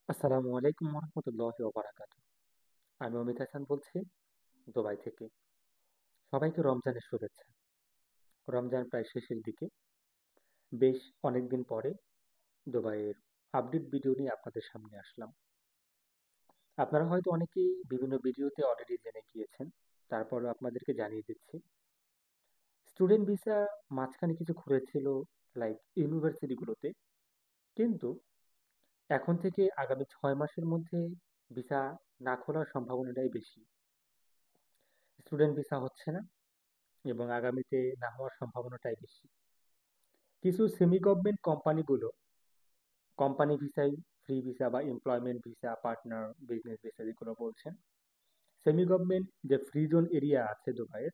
আসসালামু আলাইকুম রহমতুল্লাহি ওবারাকাতু। আমি অমিত হাসান বলছি দুবাই থেকে। সবাইকে রমজানের শুভেচ্ছা। রমজান প্রায় শেষের দিকে। বেশ অনেকদিন পরে দুবাইয়ের আপডেট ভিডিও নিয়ে আপনাদের সামনে আসলাম। আপনারা হয়তো অনেকেই বিভিন্ন ভিডিওতে অলরেডি জেনে গিয়েছেন, তারপরও আপনাদেরকে জানিয়ে দিচ্ছি। স্টুডেন্ট ভিসা মাঝখানে কিছু খুলেছিল, লাইক ইউনিভার্সিটিগুলোতে, কিন্তু এখন থেকে আগামী 6 মাসের মধ্যে ভিসা না খোলার সম্ভাবনাটাই বেশি। স্টুডেন্ট ভিসা হচ্ছে না এবং আগামীতে না হওয়ার সম্ভাবনাটাই বেশি। কিছু সেমি গভর্নমেন্ট কোম্পানিগুলো কোম্পানি ভিসাই, ফ্রি ভিসা বা employment visa, partner business visa যেগুলো বলছেন, সেমি গভর্নমেন্ট যে ফ্রি জোন এরিয়া আছে দুবাইয়ের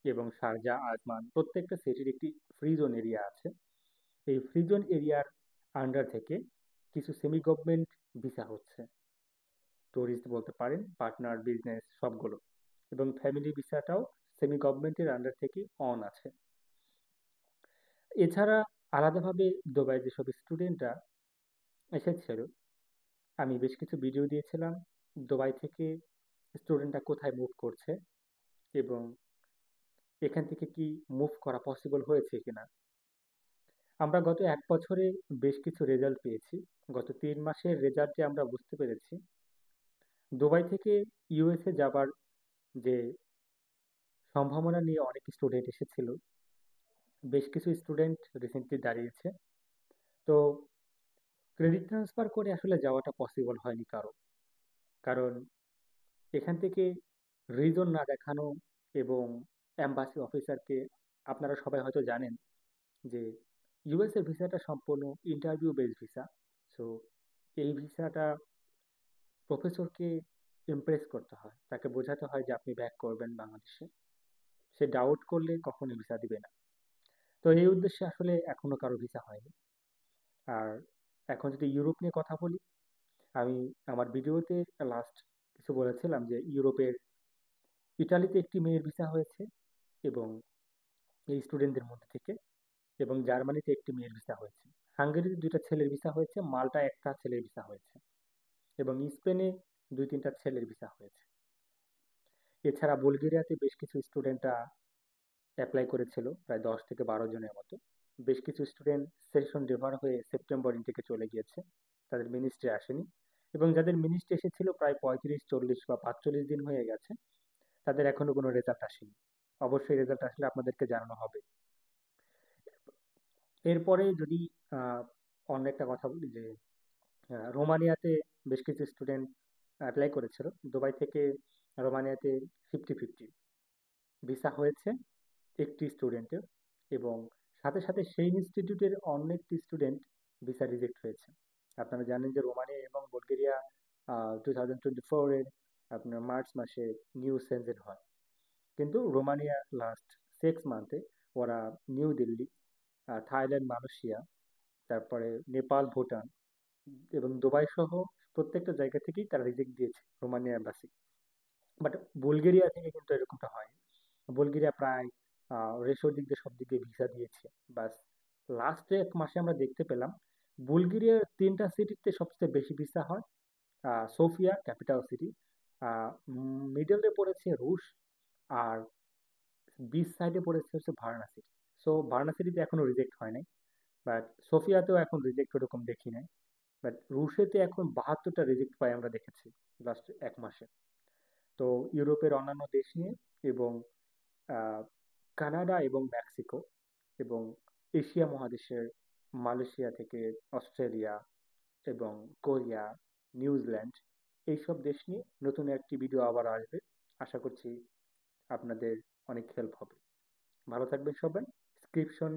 এবং শারজা, আজমান প্রত্যেকটা সিটির একটি ফ্রি জোন এরিয়া আছে। এই ফ্রি জোন এরিয়ার আন্ডার থেকে কিছু সেমি গভর্নমেন্ট ভিসা হচ্ছে, ট্যুরিস্ট বলতে পারেন, পার্টনার বিজনেস সবগুলো, এবং ফ্যামিলি ভিসাটাও সেমি গভর্নমেন্টের আন্ডার থেকে অন আছে। এছাড়া আলাদাভাবে দুবাই যেসব স্টুডেন্টরা এসেছিল, আমি বেশ কিছু ভিডিও দিয়েছিলাম দুবাই থেকে স্টুডেন্টরা কোথায় মুভ করছে এবং এখান থেকে কি মুভ করা পসিবল হয়েছে কিনা। আমরা গত 1 বছরে বেশ কিছু রেজাল্ট পেয়েছি। গত 3 মাসের রেজাল্টে আমরা বুঝতে পেরেছি দুবাই থেকে ইউএসএ যাবার যে সম্ভাবনা নিয়ে অনেক স্টুডেন্ট এসেছিল, বেশ কিছু স্টুডেন্ট রিসেন্টলি দাঁড়িয়েছে। তো ক্রেডিট ট্রান্সফার করে আসলে যাওয়াটা পসিবল হয়নি কারো, কারণ এখান থেকে রিজন না দেখানো এবং এম্বাসি অফিসারকে, আপনারা সবাই হয়তো জানেন যে ইউএস এর ভিসাটা সম্পূর্ণ ইন্টারভিউ বেসড ভিসা। সো এই ভিসাটা প্রফেসরকে ইমপ্রেস করতে হয়, তাকে বোঝাতে হয় যে আপনি ব্যাক করবেন বাংলাদেশে। সে ডাউট করলে কখনোই ভিসা দিবে না। তো এই উদ্দেশ্যে আসলে এখনো কারো ভিসা হয়নি। আর এখন যদি ইউরোপ নিয়ে কথা বলি, আমি আমার ভিডিওতে লাস্ট কিছু বলেছিলাম যে ইউরোপের ইটালিতে একটি মেয়ের ভিসা হয়েছে এবং এই স্টুডেন্টদের মধ্যে থেকে, এবং জার্মানিতে একটি মেয়ের ভিসা হয়েছে। হাঙ্গেরিতে 2টা ছেলের ভিসা হয়েছে, মাল্টা একটা ছেলের ভিসা হয়েছে এবং স্পেনে 2-3টা ছেলের ভিসা হয়েছে। এছাড়া বুলগেরিয়াতে বেশ কিছু স্টুডেন্টরা অ্যাপ্লাই করেছিল, প্রায় 10 থেকে 12 জনের মতো। বেশ কিছু স্টুডেন্ট সেশন রিভার হয়ে সেপ্টেম্বর ইনটেকে চলে গিয়েছে, তাদের মিনিস্ট্রি আসেনি, এবং যাদের মিনিস্ট্রি এসেছিল প্রায় 35, 40 বা 45 দিন হয়ে গেছে, তাদের এখনো কোনো রেজাল্ট আসেনি। অবশ্যই রেজাল্ট আসলে আপনাদেরকে জানানো হবে। এরপরে যদি আহ, অন্য একটা কথা বলি যে রোমানিয়াতে বেশ কিছু স্টুডেন্ট অ্যাপ্লাই করেছিল দুবাই থেকে। রোমানিয়াতে 50-50 ভিসা হয়েছে একটি স্টুডেন্টের, এবং সাথে সাথে সেই ইনস্টিটিউটের অন্য একটি স্টুডেন্ট ভিসা রিজেক্ট হয়েছে। আপনারা জানেন যে রোমানিয়া এবং বুলগেরিয়া 2024-এর আপনার মার্চ মাসে নিউ সেনজেন হয়, কিন্তু রোমানিয়া লাস্ট 6 মান্থে ওরা নিউ দিল্লি, থাইল্যান্ড, মালয়েশিয়া, তারপরে নেপাল, ভুটান এবং দুবাই সহ প্রত্যেকটা জায়গা থেকেই তারা রিজেক্ট দিয়েছে রোমানিয়া এম্বাসি। বাট বুলগেরিয়া থেকে কিন্তু এরকমটা হয়। বুলগেরিয়া প্রায় রেশোর দিক দিয়ে সব দিকে ভিসা দিয়েছে। বাস লাস্ট 1 মাসে আমরা দেখতে পেলাম বুলগেরিয়ার 3টা সিটিতে সবচেয়ে বেশি ভিসা হয়। সোফিয়া ক্যাপিটাল সিটি, মিডলে পড়েছে রুশ, আর বিচ সাইডে পড়েছে হচ্ছে ভার্না সিটি। সো ভার্না সিটিতে এখনো রিজেক্ট হয় নাই, বাট সোফিয়াতেও এখন রিজেক্ট ওরকম দেখি নাই। বাট রুশেতে এখন 72টা রিজেক্ট পাই আমরা দেখেছি লাস্ট 1 মাসে। তো ইউরোপের অন্যান্য দেশ নিয়ে এবং আহ, কানাডা এবং মেক্সিকো এবং এশিয়া মহাদেশের মালয়েশিয়া থেকে অস্ট্রেলিয়া এবং কোরিয়া, নিউজিল্যান্ড, এইসব দেশ নিয়ে নতুন একটি ভিডিও আবার আসবে। আশা করছি আপনাদের অনেক হেল্প হবে। ভালো থাকবেন সবাই। ডিসক্রিপশন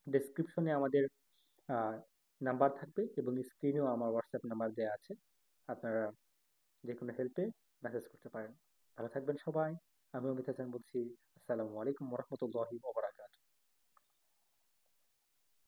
ডেসক্রিপশনে আমাদের নাম্বার থাকবে এবং স্ক্রিনেও আমার হোয়াটসঅ্যাপ নাম্বার দেওয়া আছে। আপনারা যে কোনো হেল্পে মেসেজ করতে পারেন। ভালো থাকবেন সবাই। আমি অমিত হাসান বলছি। আসসালামু আলাইকুম রহমতুল্লাহি